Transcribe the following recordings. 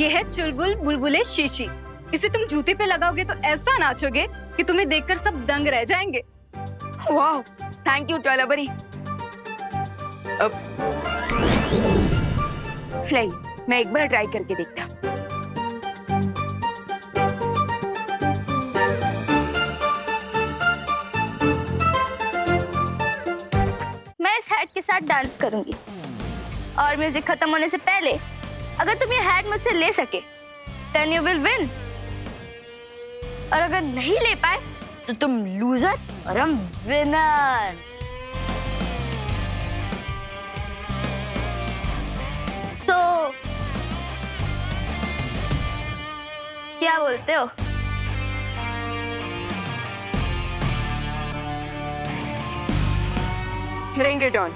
ये है चुलबुल बुलबुले शीशी। इसे तुम जूते पे लगाओगे तो ऐसा नाचोगे कि तुम्हें देखकर सब दंग रह जाएंगे। वाह, थैंक यू टॉयलाबरी। मैं एक बार ट्राई करके देखता। मैं इस हैट के साथ डांस करूंगी और म्यूजिक खत्म होने से पहले अगर तुम ये हैट मुझसे ले सके देन यू विल विन, और अगर नहीं ले पाए तो तुम लूजर और हम विनर। सो क्या बोलते हो? Bring it on.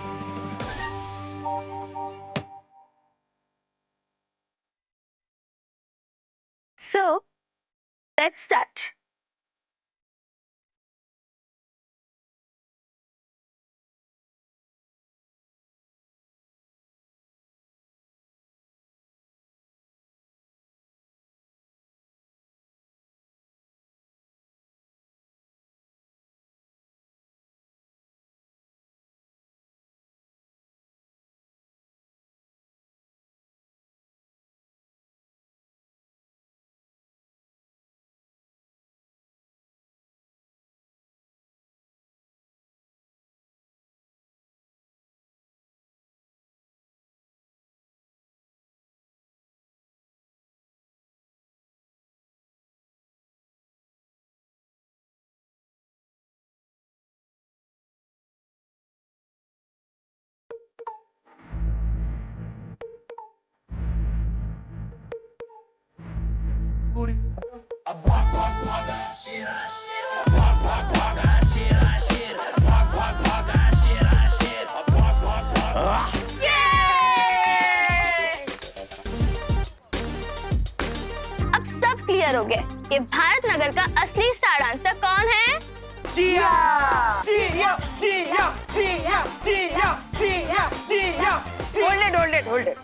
So let's start. अब सब क्लियर हो गया कि भारत नगर का असली स्टार डांसर कौन है? जिया! जिया! जिया! जिया! जिया! जिया! जिया! Hold it.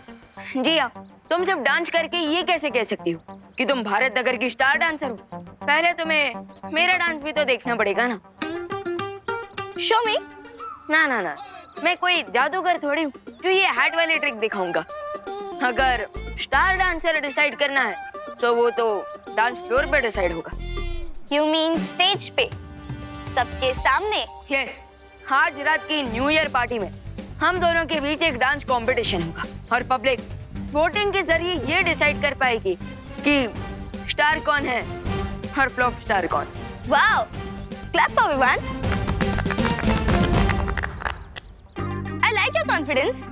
जिया, तुम सिर्फ डांस करके ये कैसे कह सकती हो कि तुम भारत नगर की स्टार डांसर हो? पहले तुम्हें मेरा डांस भी तो देखना पड़ेगा ना। शो मी। ना, मैं कोई जादूगर थोड़ी हूँ जो ये हैट वाली ट्रिक दिखाऊंगा। अगर स्टार डांसर डिसाइड करना है तो वो तो डांस फ्लोर पे डिसाइड होगा। You mean स्टेज पे सबके सामने? यस, आज रात की न्यू ईयर पार्टी में हम दोनों के बीच एक डांस कंपटीशन होगा और पब्लिक वोटिंग के जरिए ये डिसाइड कर पाएगी कि स्टार कौन है और फ्लॉप स्टार कौन। Wow, clap for everyone. I like your confidence.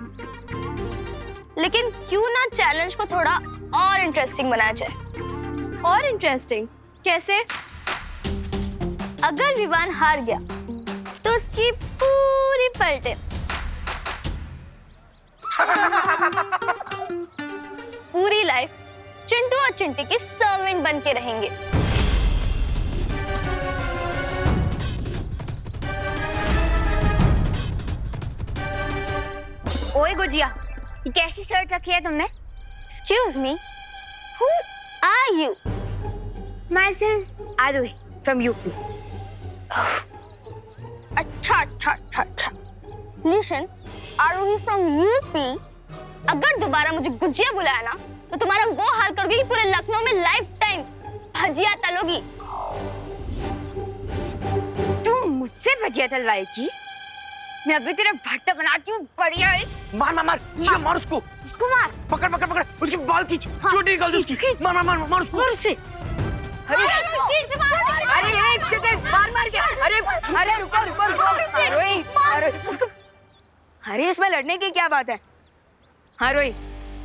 लेकिन क्यों ना चैलेंज को थोड़ा और इंटरेस्टिंग बनाया जाए? और इंटरेस्टिंग कैसे? अगर विवान हार गया तो उसकी पूरी पलटे पूरी लाइफ चिंटू और चिंटी की सर्वेंट बन के रहेंगे। ओए गुजिया, ये कैसी शर्ट रखी है तुमने? Excuse me, who are you? Myself, Aruhi from UP. अच्छा। Listen, Aruhi from UP. अगर दोबारा मुझे गुजिया बुलाया ना तो तुम्हारा वो हाल करोगी कि पूरे लखनऊ में लाइफ टाइम भजिया तलोगी। तुम मुझसे भजिया तलवाएगी? मैं अभी तेरा भट्टा बनाती हूँ। बढ़िया है। मार मार उसको। उसको मार। पकड़ उसकी बाल खींच। चोटी निकाल दो उसकी। मार उसको। और से अरे एक सेकंड, मार क्या? अरे रुको। अरे इसमें लड़ने की क्या बात है? हाँ रोही,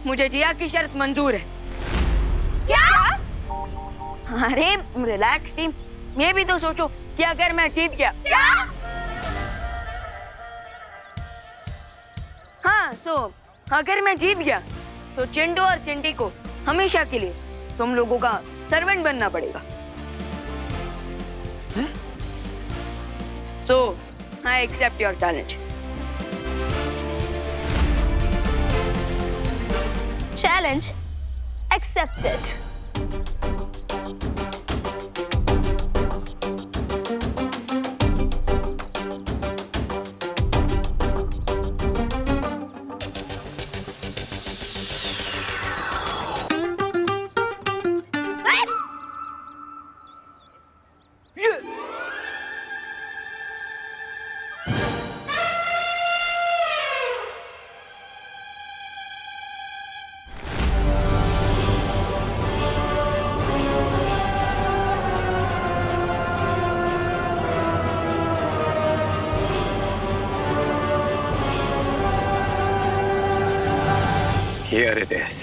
मुझे जिया की शर्त मंजूर है। क्या? अरे रिलैक्स टीम, ये भी तो सोचो कि अगर मैं जीत गया। क्या? हाँ, अगर मैं जीत गया तो चिंटू और चिंटी को हमेशा के लिए तुम लोगों का सर्वेंट बनना पड़ेगा। So, I accept your challenge. Challenge? Accepted. Here it is.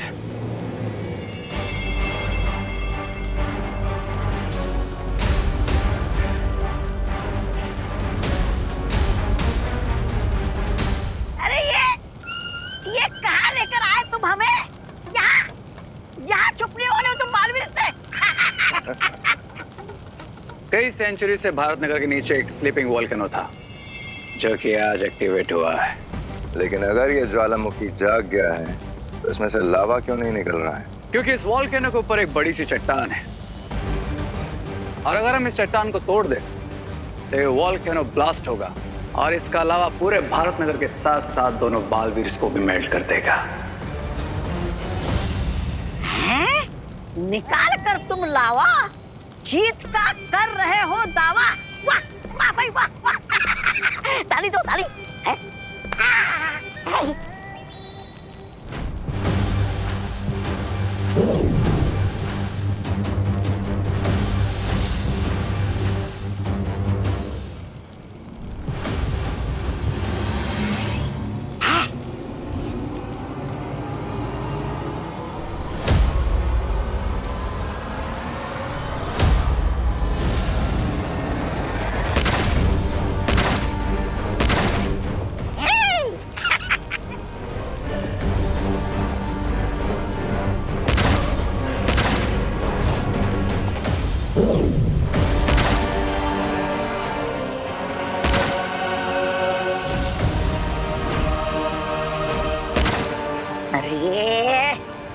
अरे ये कहाँ लेकर आए तुम हमें? यहाँ छुपने वाले हो तुम बालवीर से? कई सेंचुरी से भारत नगर के नीचे एक स्लीपिंग वोल्केनो था जो कि आज एक्टिवेट हुआ है। लेकिन अगर ये ज्वालामुखी जाग गया है तो इसमें से लावा क्यों नहीं निकल रहा है? क्योंकि इस वोल्केनो के ऊपर एक बड़ी सी चट्टान है और अगर हम इस चट्टान को तोड़ दें तो ये वोल्केनो ब्लास्ट होगा और इसका अलावा पूरे भारत नगर के साथ साथ दोनों बालवीर को भी मेल्ट कर देगा। हैं? निकाल कर तुम लावा जीत का कर रहे हो दावा। वाह वाह भाई वाह वाह। ताली दो ताली। हैं?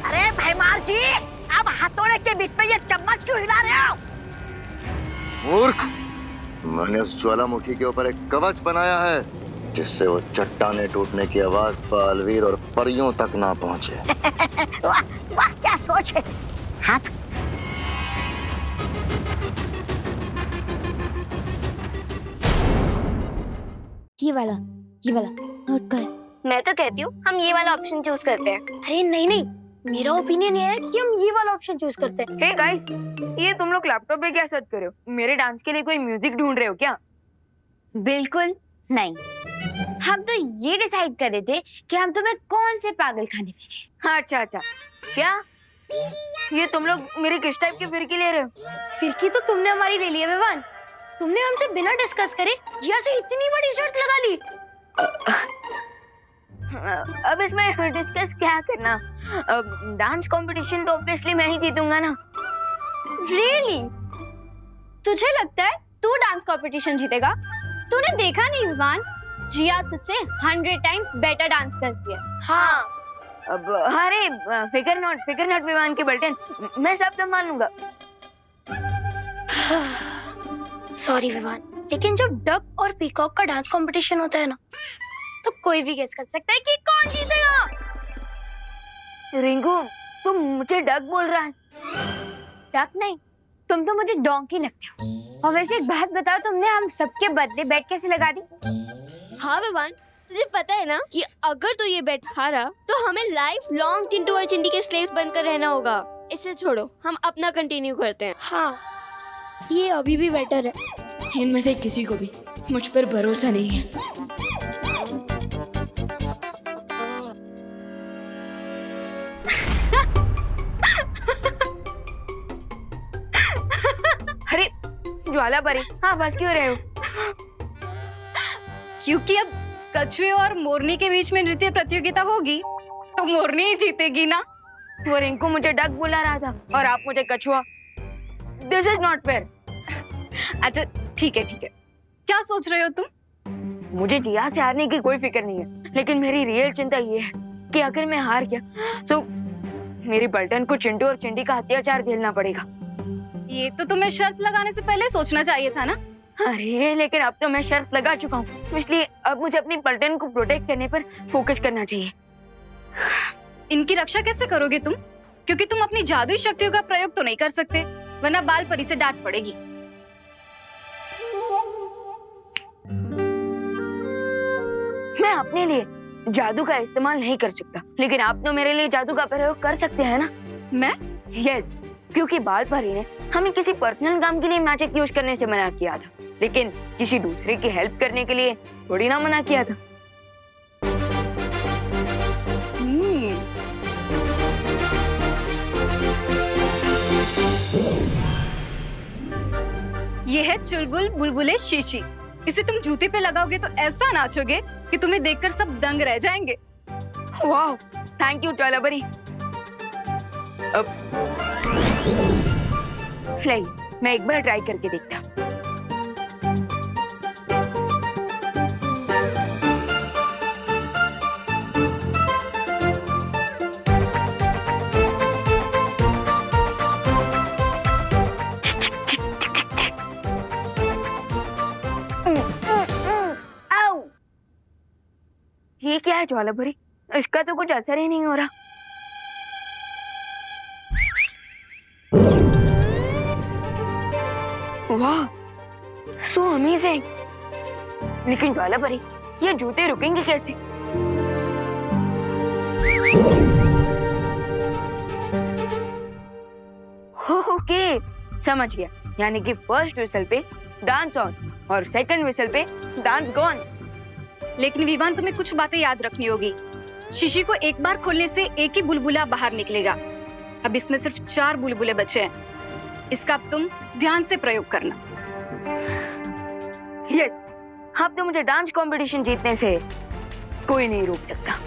अरे भैमार जी, अब हथौड़े के बीच में ये चम्मच क्यों हिला रहे हो? मूर्ख, मैंने उस ज्वालामुखी के ऊपर एक कवच बनाया है जिससे वो चट्टाने टूटने की आवाज बालवीर और परियों तक ना पहुंचे। वाह वाह क्या सोच है। हाथ ये वाला नोट कर। मैं तो कहती हूँ हम ये वाला ऑप्शन चूज करते हैं। अरे नहीं, मेरा ओपिनियन ये है कि हम ये वाला ऑप्शन चूज करते हैं। हे गाइस, ये तुम लोग लैपटॉप पे क्या सर्च कर रहे हो? मेरे डांस के लिए कोई म्यूजिक ढूंढ रहे हो क्या? बिल्कुल नहीं, हम तो ये डिसाइड कर रहे थे कि हम तुम्हें कौन से पागल खाने भेजें। अच्छा क्या ये तुम लोग मेरी किस टाइप की फिरकी ले रहे हो? फिरकी तो तुमने हमारी ले ली है विवान। तुमने हमसे बिना डिस्कस करे जिया से इतनी बड़ी शर्त लगा ली। अब इसमें डिस्कस क्या करना? डांस कंपटीशन तो ऑब्वियसली मैं ही जीतूंगा ना। रियली? तुझे लगता है तू डांस कंपटीशन जीतेगा? तूने देखा नहीं विवान, जिया तुझसे 100 टाइम्स बेटर डांस करती है। हाँ। अब अरे फिकर नॉट विवान के बल्टन, मैं सब संभाल लूंगा। सॉरी विवान, लेकिन जब डक और पीकॉक का डांस कंपटीशन होता है ना, तो कोई भी गेस कर सकता है कि कौन जीतेगा। रिंकू, तुम मुझे डक बोल रहा है? डक नहीं, तुम तो मुझे डोंकी लगते हो। और वैसे एक बात बताओ, तुमने हम सबके बदले बेट कैसे लगा दी? हाँ विवान, तुझे पता है ना कि अगर तू ये बेट हारा तो हमें लाइफ लॉन्ग चिंटू और चिंटी के स्लेव्स बनकर रहना होगा। इसे छोड़ो, हम अपना कंटिन्यू करते हैं। हाँ, ये अभी भी बेटर है। इनमें से किसी को भी मुझ पर भरोसा नहीं है। अरे ज्वाला परी, हाँ बस क्यों रहे हो? क्योंकि अब कछुए और मोरनी के बीच में नृत्य प्रतियोगिता होगी तो मोरनी ही जीतेगी ना। वो रिंकू मुझे डक बुला रहा था और आप मुझे कछुआ। This is not fair. अच्छा ठीक है, क्या सोच रहे हो तुम? मुझे जिया से हारने की कोई फिक्र नहीं है, लेकिन मेरी रियल चिंता ये है कि अगर मैं हार गया तो मेरी पलटन को चिंटू और चिंटी का अत्याचार झेलना पड़ेगा। ये तो तुम्हें शर्त लगाने से पहले सोचना चाहिए था ना। अरे लेकिन अब तो मैं शर्त लगा चुका हूँ, इसलिए अब मुझे अपनी पलटन को प्रोटेक्ट करने पर फोकस करना चाहिए। इनकी रक्षा कैसे करोगे तुम? क्योंकि तुम अपनी जादुई शक्तियों का प्रयोग तो नहीं कर सकते, वरना बाल परी से डांट पड़ेगी। मैं अपने लिए जादू का इस्तेमाल नहीं कर सकता, लेकिन आप तो मेरे लिए जादू का प्रयोग कर सकते हैं ना। मैं? यस, क्योंकि बाल परी ने हमें किसी पर्सनल काम के लिए मैजिक यूज करने से मना किया था, लेकिन किसी दूसरे की हेल्प करने के लिए थोड़ी ना मना किया था। ये है चुलबुल बुलबुले शीशी। इसे तुम जूते पे लगाओगे तो ऐसा नाचोगे कि तुम्हें देखकर सब दंग रह जाएंगे। वाह, थैंक यू ज्वाला परी। अब नहीं, मैं एक बार ट्राई करके देखता। आओ, ये क्या है ज्वाला परी? इसका तो कुछ असर ही नहीं हो रहा। वाह, सो अमेजिंग। लेकिन ज्वाला परी, ये जूते रुकेंगे कैसे? ओके, समझ गया। यानी कि फर्स्ट विसल पे डांस ऑन और सेकंड विसल पे डांस गॉन। लेकिन विवान, तुम्हें कुछ बातें याद रखनी होगी। शीशी को एक बार खोलने से एक ही बुलबुला बाहर निकलेगा। अब इसमें सिर्फ 4 बुलबुले बचे हैं। इसका अब तुम ध्यान से प्रयोग करना। यस, अब तो मुझे डांस कंपटीशन जीतने से कोई नहीं रोक सकता।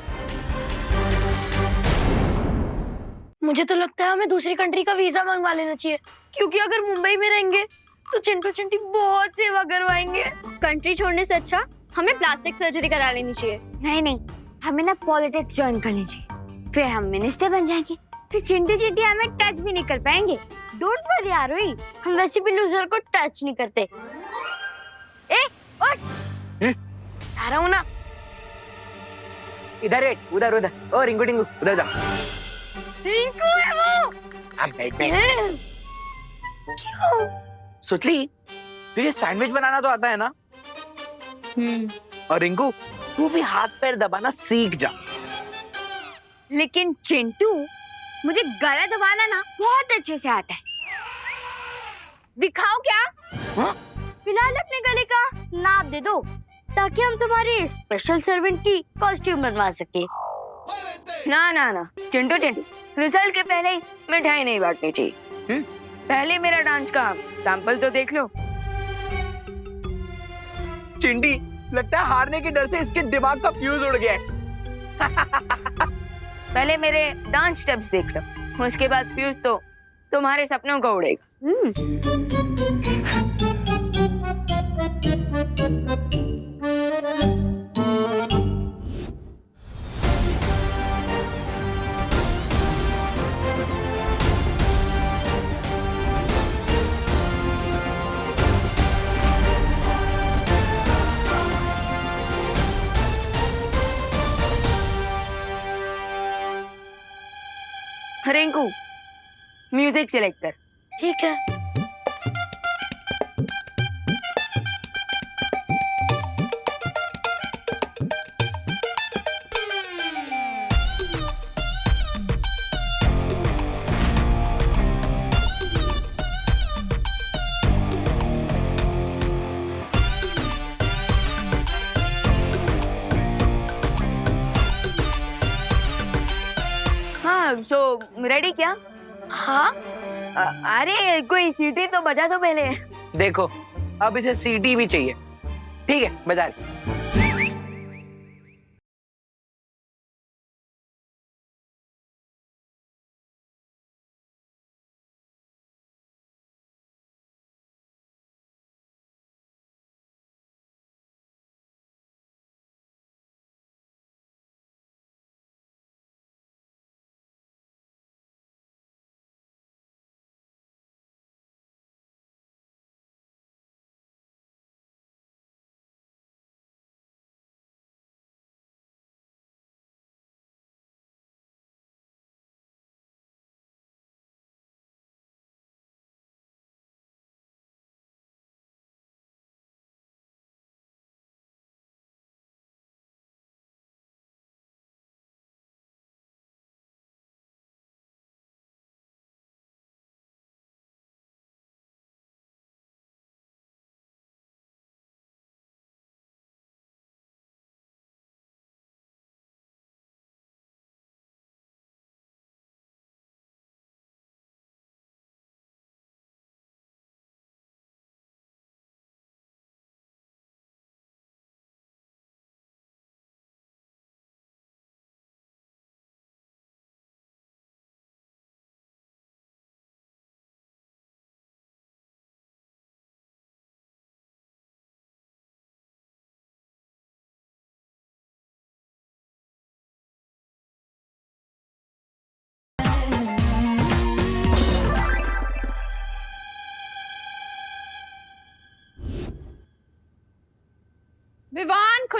मुझे तो लगता है हमें दूसरी कंट्री का वीजा मंगवा लेना चाहिए, क्योंकि अगर मुंबई में रहेंगे तो चिंटू चिंटी बहुत सेवा करवाएंगे। कंट्री छोड़ने से अच्छा हमें प्लास्टिक सर्जरी करा लेनी चाहिए। नहीं नहीं, हमें ना पॉलिटिक्स ज्वाइन कर लीजिए, फिर हम मिनिस्टर बन जाएंगे, फिर चिंटू चिंटी हमें टच भी नहीं कर पाएंगे। डोंट वरी यारोई, हम वैसे भी लूजर को टच नहीं करते। ए, उठ! आ रहा हूँ ना। इधर बैठ, उधर उधर। ओ रिंकू टिंकू, उधर जा। रिंकू है वो। अब बैठ। सुतली, तुझे सैंडविच बनाना तो आता है ना? और रिंकू, तू भी हाथ पैर दबाना सीख जा। लेकिन चिंटू, मुझे गला दबाना ना बहुत अच्छे से आता है। दिखाओ क्या? हाँ? फिलहाल अपने गले का नाप दे दो, ताकि हम तुम्हारी स्पेशल सर्वेंट की कॉस्ट्यूम बनवा सके। ना ना ना चिंटू चिंटू, रिजल्ट के पहले ही मिठाई नहीं बांटनी चाहिए। पहले मेरा डांस का सैंपल तो देख लो। चिंटी, लगता है हारने के डर से इसके दिमाग का फ्यूज उड़ गया है। पहले मेरे डांस स्टेप्स देख लो, उसके बाद फ्यूज तो तुम्हारे सपनों को उड़ेगा। रिंकू, म्यूजिक सिलेक्ट कर। ठीक है। हाँ, सो रेडी क्या? हाँ, अरे कोई सीटी तो बजा दो पहले। देखो, अब इसे सीटी भी चाहिए। ठीक है, बजा रही।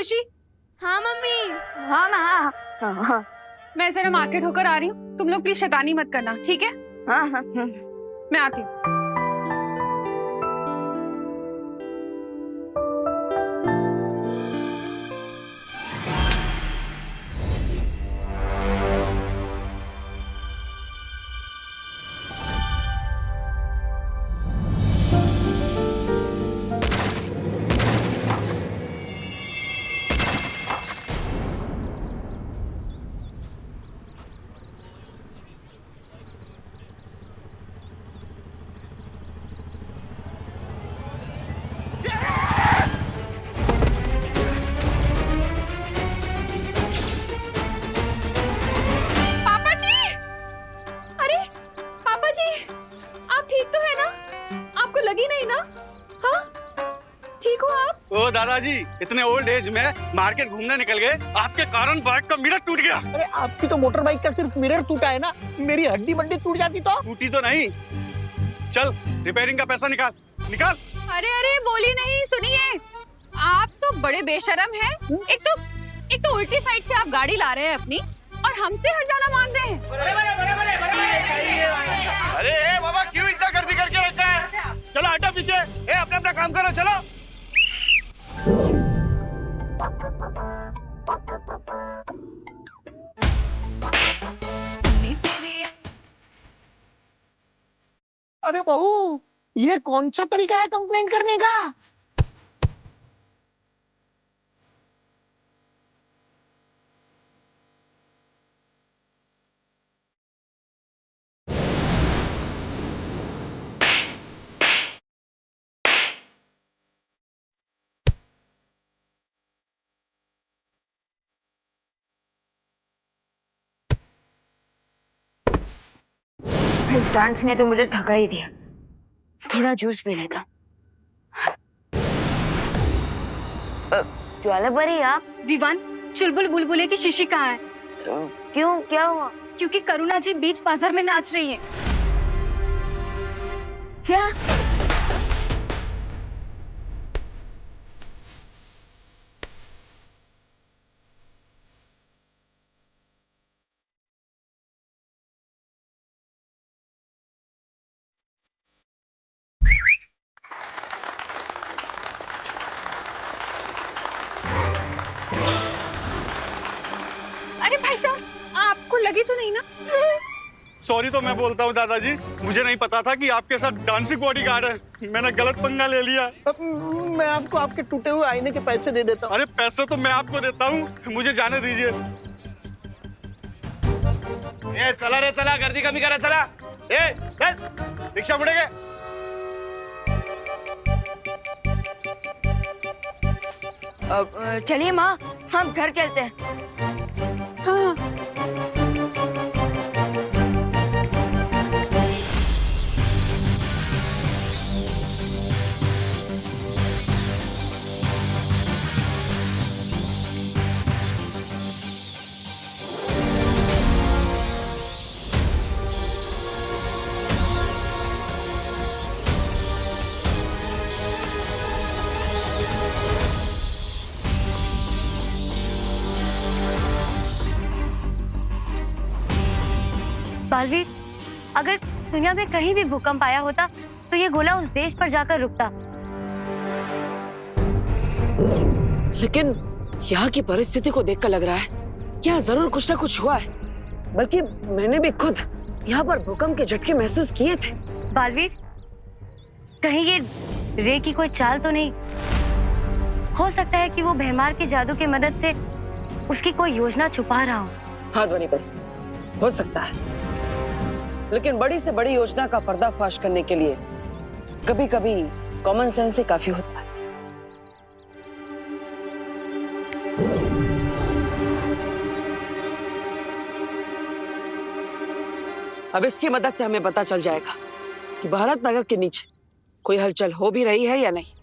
खुशी। हाँ मम्मी। हाँ हाँ हाँ हाँ मैं जरा मार्केट होकर आ रही हूँ, तुम लोग प्लीज शैतानी मत करना, ठीक है? हाँ हाँ मैं आती हूँ। पापा जी! अरे पापा जी, आप ठीक तो है ना? आपको लगी नहीं ना? हाँ, ठीक हो आप? ओ दादाजी, इतने ओल्ड एज में मार्केट घूमने निकल गए, आपके कारण बाइक का मिरर टूट गया। अरे आपकी तो मोटर बाइक का सिर्फ मिरर टूटा है ना, मेरी हड्डी बड्डी टूट जाती तो। टूटी तो नहीं। चल रिपेयरिंग का पैसा निकाल निकाल। अरे अरे बोली नहीं, सुनिए, आप तो बड़े बेशरम हैं। एक तो उल्टी साइड से आप गाड़ी ला रहे हैं अपनी, और हमसे हर्जाना मांग रहे हैं। अरे ए बाबा, क्यों इतना गर्दी करके रखा है? चलो हटो पीछे, ए अपना अपना काम करो, चलो। अरे बहू, ये कौन सा तरीका है कंप्लेंट करने का? इस डांस ने तो मुझे थका ही दिया, थोड़ा जूस पी लेता। ज्वाला परी, आप? विवान, चुलबुल बुलबुले की शिशी कहाँ है? क्यों, क्या हुआ? क्योंकि करुणा जी बीच बाजार में नाच रही है। क्या? अरे भाई साहब, आपको लगी तो नहीं ना? सॉरी तो मैं बोलता हूँ दादाजी, मुझे नहीं पता था कि आपके साथ डांसिंग बॉडीगार्ड है, मैंने गलत पंगा ले लिया। मैं आपको आपके टूटे हुए आईने के पैसे दे देता हूँ। अरे पैसे तो मैं आपको देता हूँ, मुझे जाने दीजिए। ए चला रे चला, गर्दी कमी करा, चला। ए चल, रिक्शा मुड़ेगे। चलिए माँ, हम घर चलते हैं। हाँ। बालवीर, अगर दुनिया में कहीं भी भूकंप आया होता तो ये गोला उस देश पर जाकर रुकता। लेकिन यहाँ की परिस्थिति को देखकर लग रहा है यहाँ जरूर कुछ ना कुछ हुआ है। बल्कि मैंने भी खुद यहाँ पर भूकंप के झटके महसूस किए थे। बालवीर, कहीं ये रे की कोई चाल तो नहीं? हो सकता है कि वो भैमार के जादू की मदद से उसकी कोई योजना छुपा रहा हो। हाँ ध्वनि पर हो सकता है, लेकिन बड़ी से बड़ी योजना का पर्दाफाश करने के लिए कभी कभी कॉमन सेंस ही काफी होता है। अब इसकी मदद से हमें पता चल जाएगा कि भारत नगर के नीचे कोई हलचल हो भी रही है या नहीं।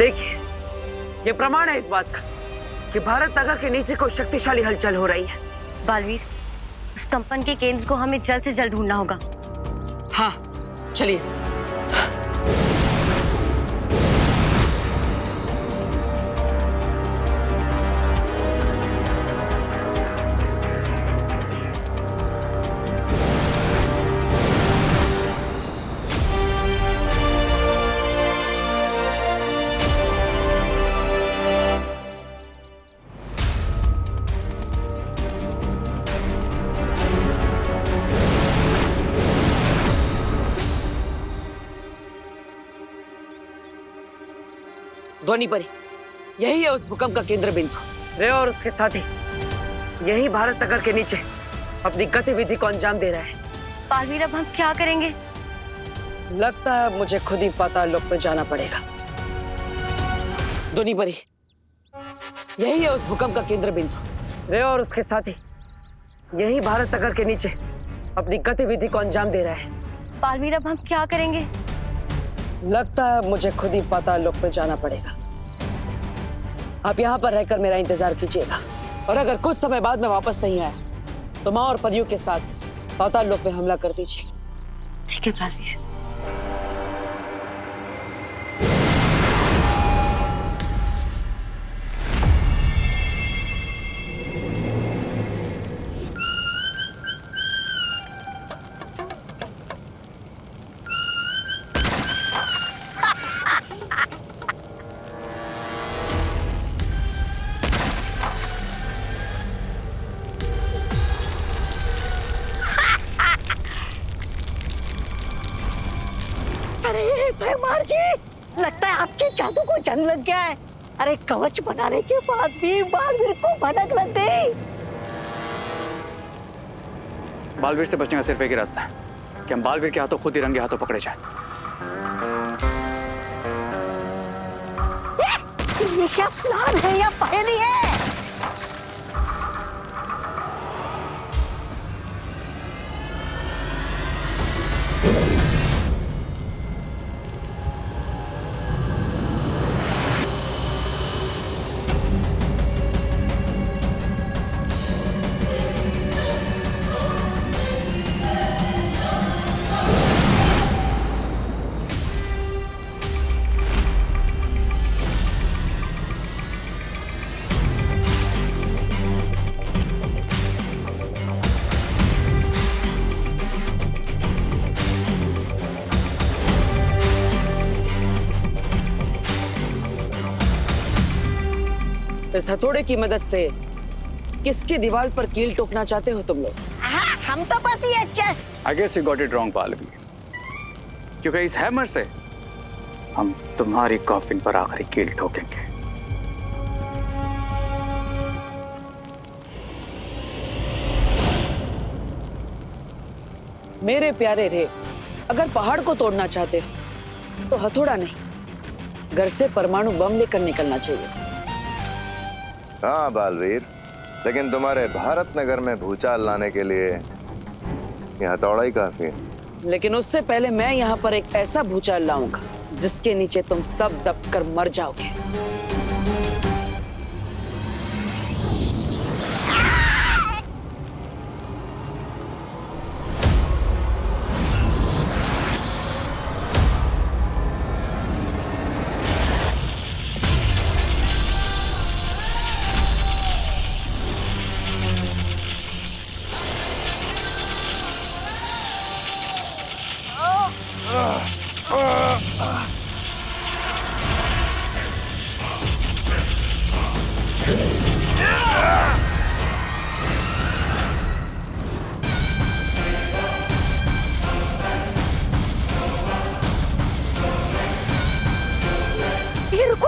देखिए, ये प्रमाण है इस बात का कि भारत नगर के नीचे कोई शक्तिशाली हलचल हो रही है। बालवीर, उस कंपन के केंद्र को हमें जल्द से जल्द ढूंढना होगा। हाँ, चलिए। ध्वनि परी, यही है उस भूकंप का केंद्र बिंदु। रे और उसके साथी यही भारत नगर के नीचे अपनी गतिविधि को अंजाम दे रहा है। बालवीर, अब हम क्या करेंगे? लगता है मुझे खुद ही पाताल लोक में जाना पड़ेगा। ध्वनि परी, यही है उस भूकंप का केंद्र बिंदु। रे और उसके साथी यही भारत नगर के नीचे अपनी गतिविधि को अंजाम दे रहा है। बालवीर, अब हम क्या करेंगे? लगता है मुझे खुद ही पाताल लोक में जाना पड़ेगा। आप यहाँ पर रहकर मेरा इंतजार कीजिएगा, और अगर कुछ समय बाद में वापस नहीं आया तो माँ और परियों के साथ पाताल लोक में हमला कर दीजिए। ठीक है बालवीर। अरे भैमार जी, लगता है आपके जादू को जंग लग गया है। अरे कवच बनाने के बाद भी बालवीर को भनक लग गई। बालवीर से बचने का सिर्फ एक ही रास्ता है कि हम बालवीर के हाथों खुद ही रंगे हाथों पकड़े जाए। ये क्या प्लान है या पहेली है? इस हथौड़े की मदद से किसकी दीवार पर कील ठोकना चाहते हो तुम लोग? हाँ, हम तो बस ये I guess you got it wrong, Baalveer, क्योंकि इस हैमर से हम तुम्हारी कॉफिन पर आखिरी कील ठोकेंगे। मेरे प्यारे रे, अगर पहाड़ को तोड़ना चाहते हो तो हथौड़ा नहीं, घर से परमाणु बम लेकर निकलना चाहिए। हाँ बालवीर, लेकिन तुम्हारे भारत नगर में भूचाल लाने के लिए ये हथौड़ा ही काफी है। लेकिन उससे पहले मैं यहाँ पर एक ऐसा भूचाल लाऊंगा जिसके नीचे तुम सब दबकर मर जाओगे। ये रुको।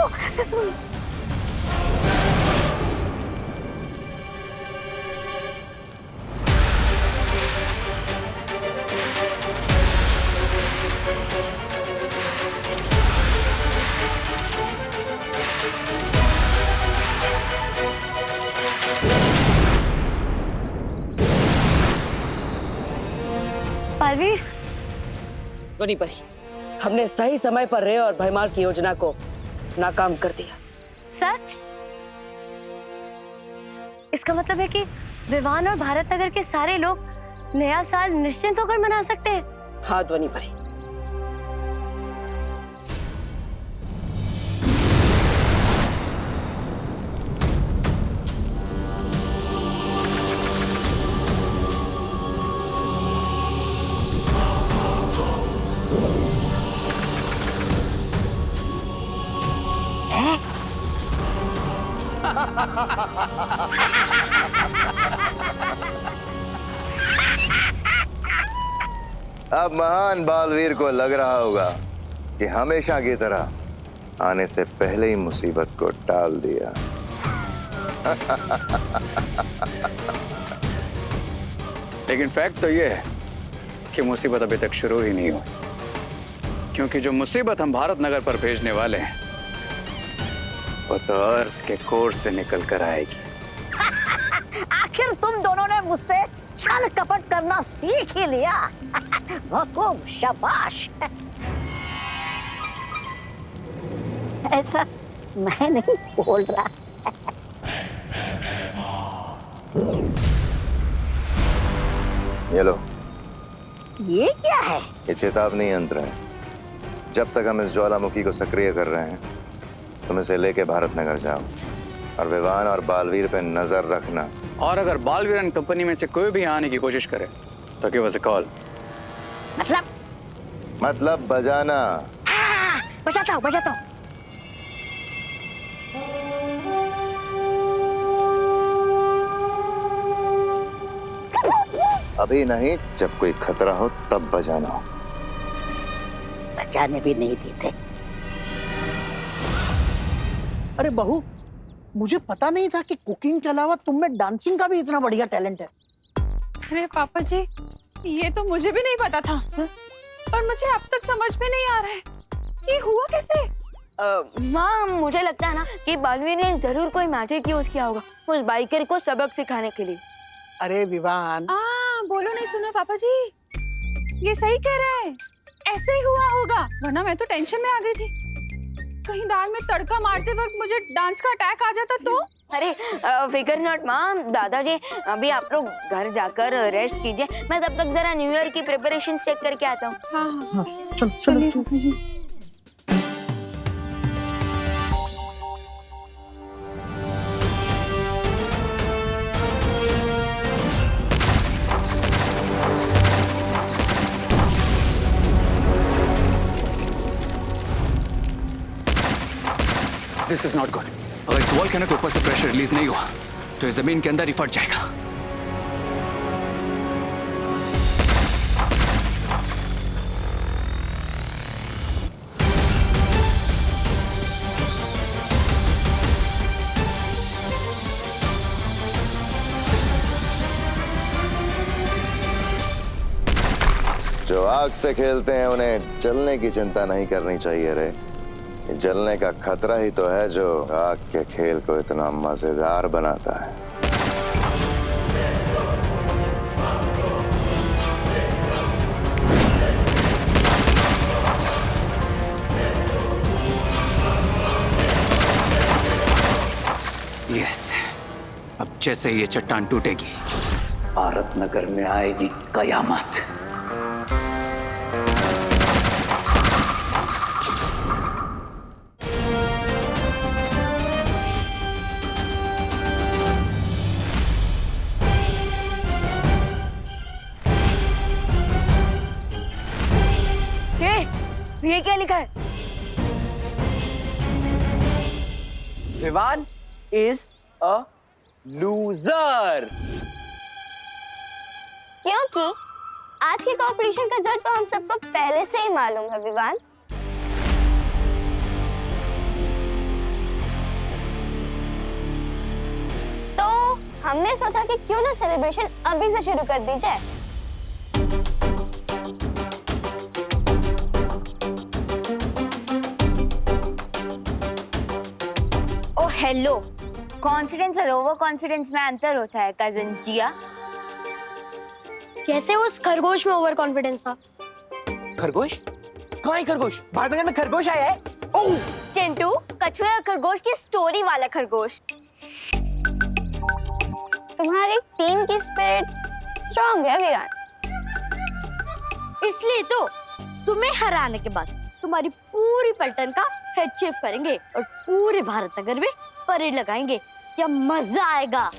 बालवीर, ध्वनि परी, हमने सही समय पर रे और भैमार की योजना को नाकाम कर दिया। सच? इसका मतलब है कि विवान और भारत नगर के सारे लोग नया साल निश्चिंत होकर मना सकते हैं। हाँ ध्वनि परी। अब महान बालवीर को लग रहा होगा कि हमेशा की तरह आने से पहले ही मुसीबत को टाल दिया। लेकिन फैक्ट तो ये है कि मुसीबत अभी तक शुरू ही नहीं हुई, क्योंकि जो मुसीबत हम भारत नगर पर भेजने वाले हैं वो तो अर्थ के कोर से निकल कर आएगी। आखिर तुम दोनों ने मुझसे छल कपट करना सीख ही लिया। खूब शाबाश। ऐसा मैं नहीं बोल रहा। ये लो, ये क्या है? ये चेतावनी यंत्र है। जब तक हम इस ज्वालामुखी को सक्रिय कर रहे हैं तुम इसे लेके भारत नगर जाओ और विवान और बालवीर पे नजर रखना। और अगर बालवीर एंड कंपनी में से कोई भी आने की कोशिश करे तो गिव अस अ कॉल। मतलब बजाना। बजाता हूँ बजाता हूँ। अभी नहीं, जब कोई खतरा हो तब बजाना हो। बजाने भी नहीं देते। अरे बहू, मुझे पता नहीं था कि कुकिंग के अलावा तुम में डांसिंग का भी इतना बढ़िया टैलेंट है। अरे पापा जी, ये तो मुझे भी नहीं पता था। पर मुझे अब तक समझ में नहीं आ रहा है कि हुआ कैसे। माँ, मुझे लगता है ना कि बालवीर ने जरूर कोई मैजिक यूज किया होगा उस बाइकर को सबक सिखाने के लिए। अरे विवान, बोलो नहीं सुना पापा जी, ये सही कह रहे हैं। ऐसे ही हुआ होगा, वरना मैं तो टेंशन में आ गई थी। कहीं दाल में तड़का मारते वक्त मुझे डांस का अटैक आ जाता तो। अरे फिकर नॉट माँ, दादाजी अभी आप लोग घर जाकर रेस्ट कीजिए। मैं तब तक जरा न्यू ईयर की प्रिपरेशन चेक करके आता हूँ। हाँ, चलिए। This is not good. अगर इस वॉल्केनो के ऊपर से प्रेशर रिलीज नहीं हुआ तो ये जमीन के अंदर ही फट जाएगा। जो आग से खेलते हैं उन्हें जलने की चिंता नहीं करनी चाहिए रे। ये जलने का खतरा ही तो है जो आग के खेल को इतना मजेदार बनाता है। यस, अब जैसे ये चट्टान टूटेगी भारत नगर में आएगी कयामत। ये क्या लिखा है? Vivaan is a loser. क्योंकि आज के कंपटीशन का जड़ तो हम सबको पहले से ही मालूम है विवान। तो हमने सोचा कि क्यों ना सेलिब्रेशन अभी से शुरू कर दी जाए। ओ हेलो, कॉन्फिडेंस और ओवर कॉन्फिडेंस में अंतर होता है कजन जिया। जैसे उस खरगोश में ओवर कॉन्फिडेंस था। खरगोश? कहाँ है खरगोश? भारत नगर में खरगोश आया है? चिंटू, कछुए और खरगोश की स्टोरी वाला खरगोश। तुम्हारी टीम की स्पिरिट स्ट्रांग है विवान। इसलिए तो तुम्हें हराने के बाद तुम्हारी पूरी पलटन का हेड शेफ करेंगे और पूरे भारत नगर में परेड लगाएंगे। क्या मजा आएगा।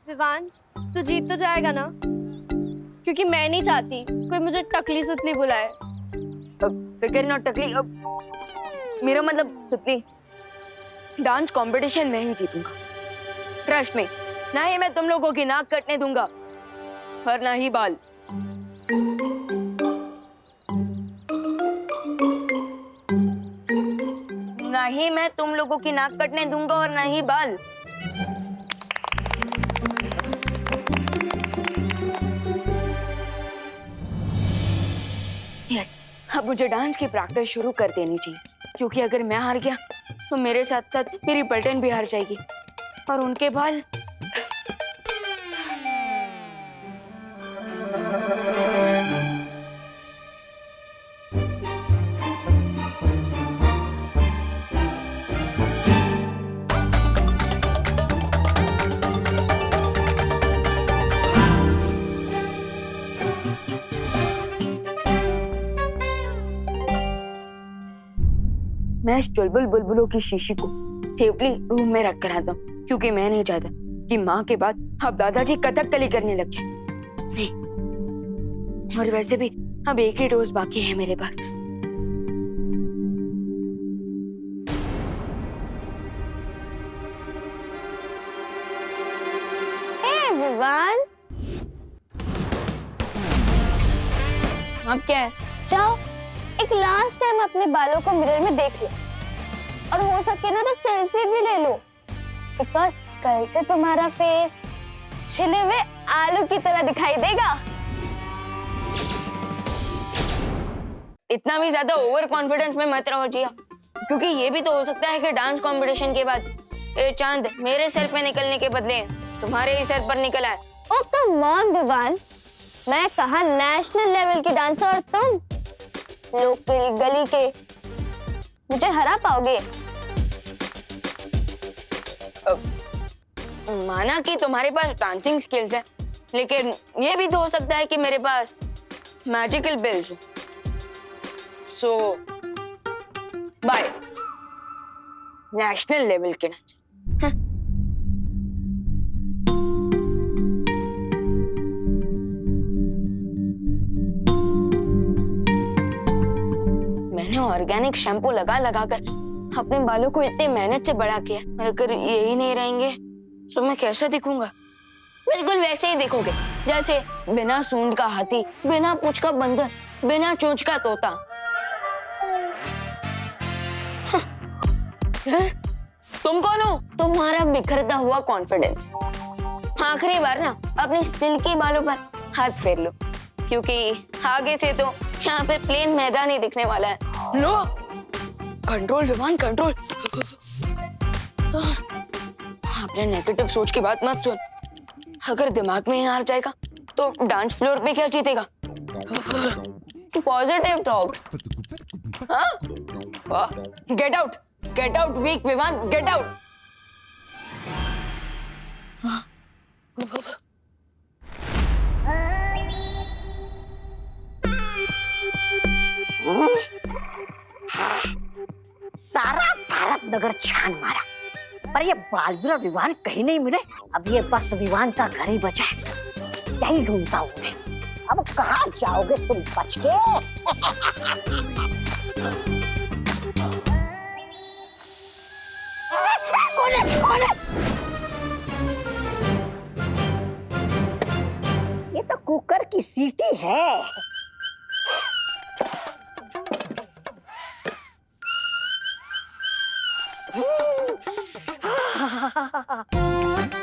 विवान, तू जीत तो जाएगा ना? क्योंकि मैं नहीं चाहती कोई मुझे टकली सुतली बुलाए। फिकर नॉट टकली। मेरा मतलब सुतली, डांस कंपटीशन में ही जीतूंगा। ट्रस्ट में, ना ही मैं तुम लोगों की नाक कटने दूंगा और ना ही बाल। ना ही मैं तुम लोगों की नाक कटने दूंगा और ना ही बाल। यस, अब मुझे डांस की प्रैक्टिस शुरू कर देनी चाहिए, क्योंकि अगर मैं हार गया तो मेरे साथ साथ मेरी पलटन भी हार जाएगी और उनके बाल। मैं इस चुलबुल बुलबुलों की शीशी को सेफली रूम में रख कर आता हूँ, क्योंकि मैं नहीं चाहता कि माँ के बाद अब दादाजी कथकली करने लग जाए। नहीं, और वैसे भी अब एक ही डोज बाकी है मेरे पास। विवान, अब क्या है? जाओ एक लास्ट टाइम अपने बालों को मिरर में देख लो, और हो सके ना तो सेल्फी भी ले लो, बिकॉज कल से तुम्हारा फेस छिले हुए आलू की तरह दिखाई देगा। इतना भी ज्यादा ओवर कॉन्फिडेंस में मत रहो जिया, क्योंकि ये भी तो हो सकता है कि डांस कंपटीशन के बाद ये चांद मेरे सर पे निकलने के बदले तुम्हारे ही सर पर निकल आए। ओ कम ऑन विवान, मैं कहा नेशनल लेवल की डांसर और तुम लोकल गली के, मुझे हरा पाओगे? माना कि तुम्हारे पास डांसिंग स्किल्स है, लेकिन ये भी तो हो सकता है कि मेरे पास मैजिकल बिल्स हो। सो बाय नेशनल लेवल के डांसर। मैंने ऑर्गेनिक शैम्पू लगा लगा कर अपने बालों को इतने मेहनत से बड़ा किया, और अगर यही नहीं रहेंगे तो मैं कैसा दिखूंगा? बिल्कुल वैसे ही दिखोगे जैसे बिना सूंड का हाथी, बिना पूंछ का बंदर, बिना चोंच का तोता। तुम कौन हो? तुम्हारा बिखरता हुआ कॉन्फिडेंस। आखिरी बार ना अपने सिल्की बालों पर हाथ फेर लो, क्योंकि आगे से तो यहाँ पे प्लेन मैदान ही दिखने वाला है। लो, कंट्रोल विमान, कंट्रोल। अपने नेगेटिव सोच की बात मत सुन। अगर दिमाग में ही हार जाएगा तो डांस फ्लोर पे क्या जीतेगा? Positive talks. हाँ? गेट आउट वीक विमान, गेट आउट। सारा भारत नगर छान मारा, पर ये बालवीर और विवान कहीं नहीं मिले। अब ये बस विवान का घर ही बचा है, यही ढूंढता हूँ मैं। अब कहाँ जाओगे तुम बच के? कौन है? कौन है? ये तो कुकर की सीटी है।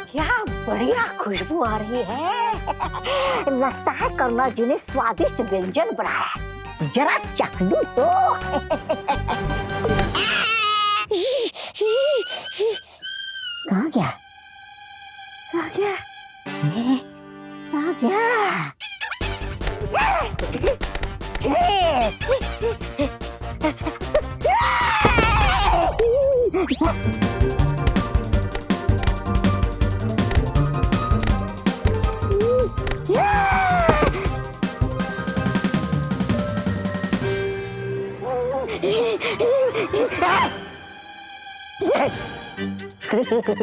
क्या बढ़िया खुशबू आ रही है। लगता है करुणा जी ने स्वादिष्ट व्यंजन बनाया है। जरा चख लूं तो। कहाँ गया? कहाँ गया? कहाँ गया?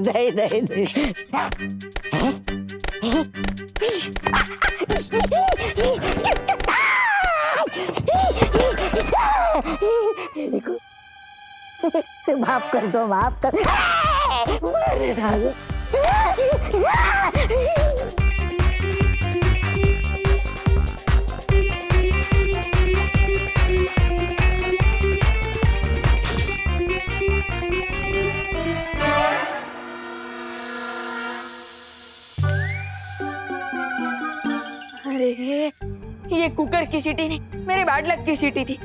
नहीं नहीं नहीं। देखो, माफ कर दो, माफ कर। अरे ये कुकर की सीटी नहीं, मेरे बैड लक की सीटी थी।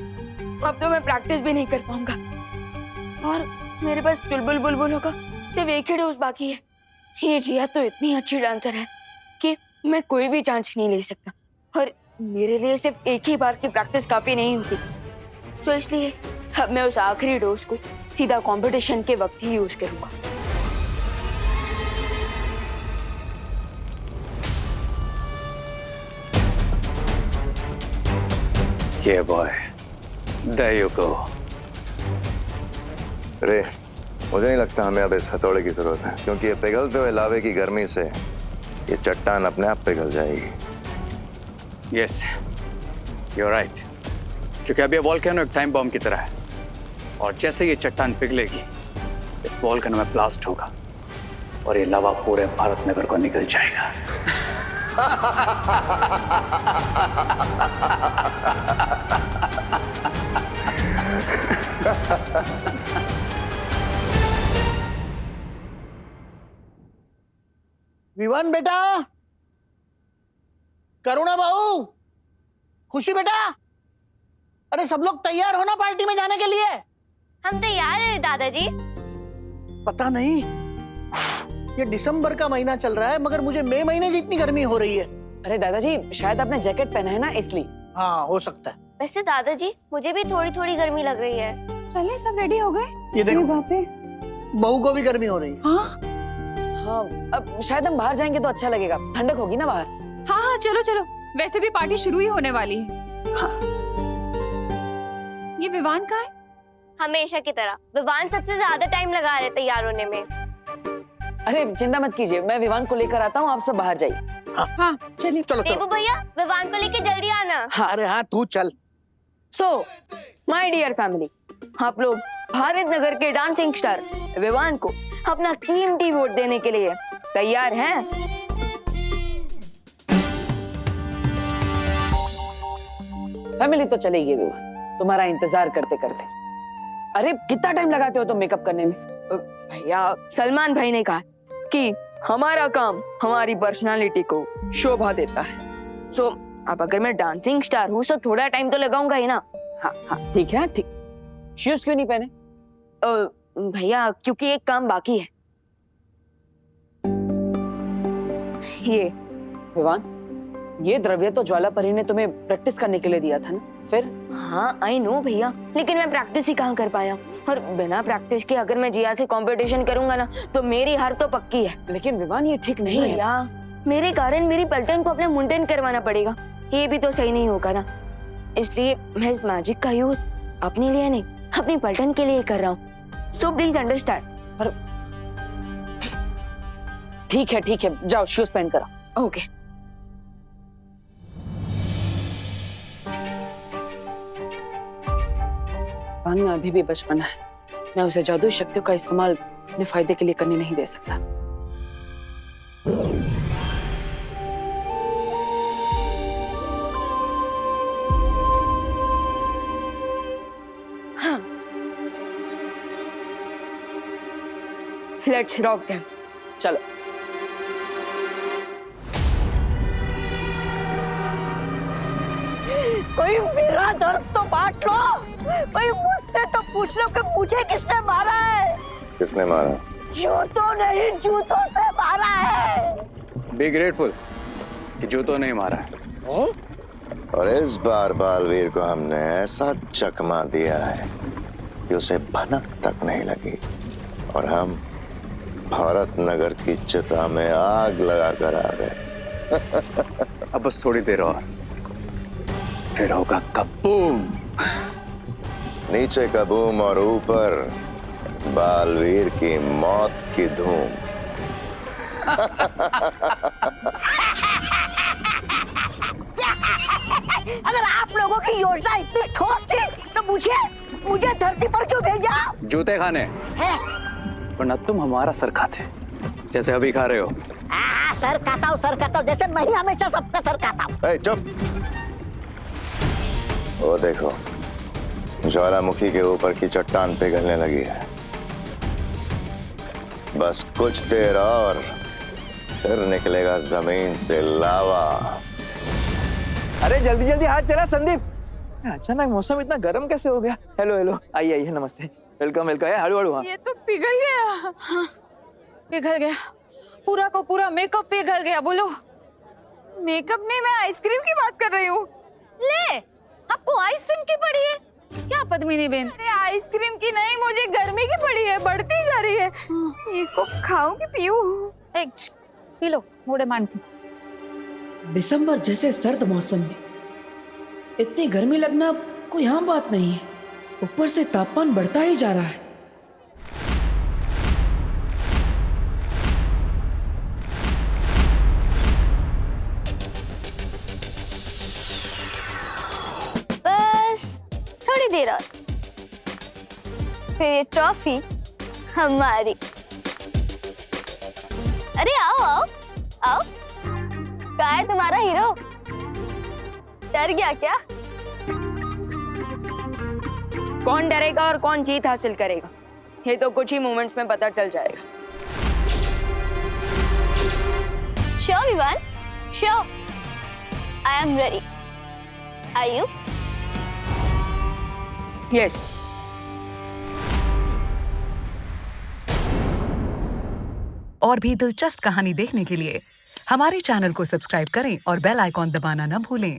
अब तो मैं प्रैक्टिस भी नहीं कर पाऊंगा और मेरे पास चुलबुल बुलबुलों का सिर्फ एक ही डोज बाकी है। ये जिया तो इतनी अच्छी डांसर है कि मैं कोई भी चांस नहीं ले सकता और मेरे लिए सिर्फ एक ही बार की प्रैक्टिस काफी नहीं होती। तो इसलिए अब मैं उस आखिरी डोज को सीधा कंपटीशन के वक्त ही यूज करूंगा। Yeah, boy. There you go. रे, मुझे नहीं लगता हमें अब इस हथौड़े की जरूरत है, क्योंकि ये पिघलते हुए लावे की गर्मी से ये चट्टान अपने आप पिघल जाएगी। Yes, you're right. क्योंकि अब ये वॉल्केनो एक टाइम बॉम्ब की तरह है और जैसे ये चट्टान पिघलेगी, इस वॉल्केनो में ब्लास्ट होगा और ये लावा पूरे भारत नगर को निकल जाएगा। विवान बेटा, करुणा बहू, खुशी बेटा, अरे सब लोग तैयार हो ना पार्टी में जाने के लिए? हम तैयार हैं दादाजी। पता नहीं, ये दिसंबर का महीना चल रहा है मगर मुझे मई महीने जितनी गर्मी हो रही है। अरे दादाजी, शायद आपने जैकेट पहना है ना, इसलिए। हाँ, हो सकता है। वैसे दादाजी, मुझे भी थोड़ी थोड़ी गर्मी लग रही है। चले, सब रेडी हो गए? ये देखो, बापे, बहू को भी गर्मी हो रही है। हाँ हाँ, अब शायद हम बाहर जाएंगे तो अच्छा लगेगा, ठंडक होगी ना बाहर। हाँ हाँ, चलो चलो, वैसे भी पार्टी शुरू ही होने वाली है। हाँ। ये विवान का है? हमेशा की तरह विवान सबसे ज्यादा टाइम लगा रहे तैयार होने में। अरे चिंता मत कीजिए, मैं विवान को लेकर आता हूँ, आप सब बाहर जाइए। हाँ चलिए, चलो देवू चलो। भैया, विवान को लेके जल्दी आना। हाँ। अरे हाँ, तू चल। सो माय डियर फैमिली, आप लोग भारत नगर के डांसिंग स्टार विवान को अपना कीमती वोट देने के लिए तैयार हैं? फैमिली तो चलेगी विवान, तुम्हारा इंतजार करते करते। अरे कितना टाइम लगाते हो तुम मेकअप करने में? भैया, सलमान भाई ने कहा कि हमारा काम हमारी पर्सनालिटी को शोभा देता है। सो अब अगर मैं डांसिंग स्टार हूँ तो थोड़ा टाइम तो लगाऊंगा ही ना। हाँ हाँ, ठीक है, ठीक। शूज क्यों नहीं पहने? भैया, क्योंकि एक काम बाकी है। ये विवान, ये द्रव्य तो ज्वालापरी ने तुम्हें प्रैक्टिस करने के लिए दिया था ना, फिर? हाँ आई नो भैया, लेकिन मैं प्रैक्टिस ही कहाँ कर पाया, और बिना प्रैक्टिस के अगर मैं जिया से कंपटीशन करूंगा ना तो मेरी हार तो पक्की है। लेकिन विवान, ये ठीक नहीं है। भैया, मेरे कारण मेरी पलटन को अपने मुंडन करवाना पड़ेगा, ये भी तो सही नहीं होगा ना। इसलिए मैं इस मैजिक का यूज अपने लिए नहीं, अपनी पलटन के लिए कर रहा हूँ। So please understand. ठीक है, जाओ शूज पहन कर आओ। ओके। पान में अभी भी बचपना है, मैं उसे जादुई शक्तियों का इस्तेमाल अपने फायदे के लिए करने नहीं दे सकता। हाँ। Let's rock them. चलो। कोई मेरा दर्द तो बांट लो, कोई मुझसे तो पूछ लो कि मुझे किसने मारा है। किसने मारा? जूतों नहीं, जूतों से मारा है। बी ग्रेटफुल कि जूतों नहीं मारा है। और इस बार बालवीर को हमने ऐसा चकमा दिया है कि उसे भनक तक नहीं लगी, और हम भारत नगर की चिता में आग लगाकर आ गए। अब बस थोड़ी देर और, फिर होगा कबूम। नीचे कबूम और ऊपर बालवीर की मौत की धूम। अगर आप लोगों की योजना इतनी ठोस थी तो मुझे धरती पर क्यों भेजा? जूते खाने है? वरना तुम हमारा सर खाते, जैसे अभी खा रहे हो। सर खाता हूँ जैसे मैं ही हमेशा सबका सर खाता हूँ। ए, चुप। वो देखो, ज्वालामुखी के ऊपर की चट्टान पिघलने लगी है। बस कुछ देर और, फिर निकलेगा जमीन से लावा। अरे जल्दी जल्दी हाथ चला संदीप। अचानक मौसम इतना गर्म कैसे हो गया? हेलो हेलो, आइए आइए, नमस्ते, वेलकम वेलकम। हड़ू हड़ू। हाँ, ये तो पिघल गया। हाँ, पिघल गया, पूरा को पूरा मेकअप पिघल गया। बोलो। मेकअप नहीं, मैं आइसक्रीम की बात कर रही हूँ। ले, आपको आइसक्रीम की पड़ी है क्या पद्मिनी बेन? अरे आइसक्रीम की नहीं, मुझे गर्मी की पड़ी है, बढ़ती जा रही है। इसको खाऊं कि पीऊं? पी लो, मोड़े मान के। दिसंबर जैसे सर्द मौसम में इतनी गर्मी लगना कोई आम बात नहीं है। ऊपर से तापमान बढ़ता ही जा रहा है। बस थोड़ी देर और, फिर ये ट्रॉफी हमारी। अरे आओ आओ आओ। कहाँ है तुम्हारा हीरो? डर गया क्या? कौन डरेगा और कौन जीत हासिल करेगा, ये तो कुछ ही मोमेंट्स में पता चल जाएगा। Sure Vivaan, sure. I am ready. Are you? Yes. और भी दिलचस्प कहानी देखने के लिए हमारे चैनल को सब्सक्राइब करें और बेल आइकॉन दबाना न भूलें।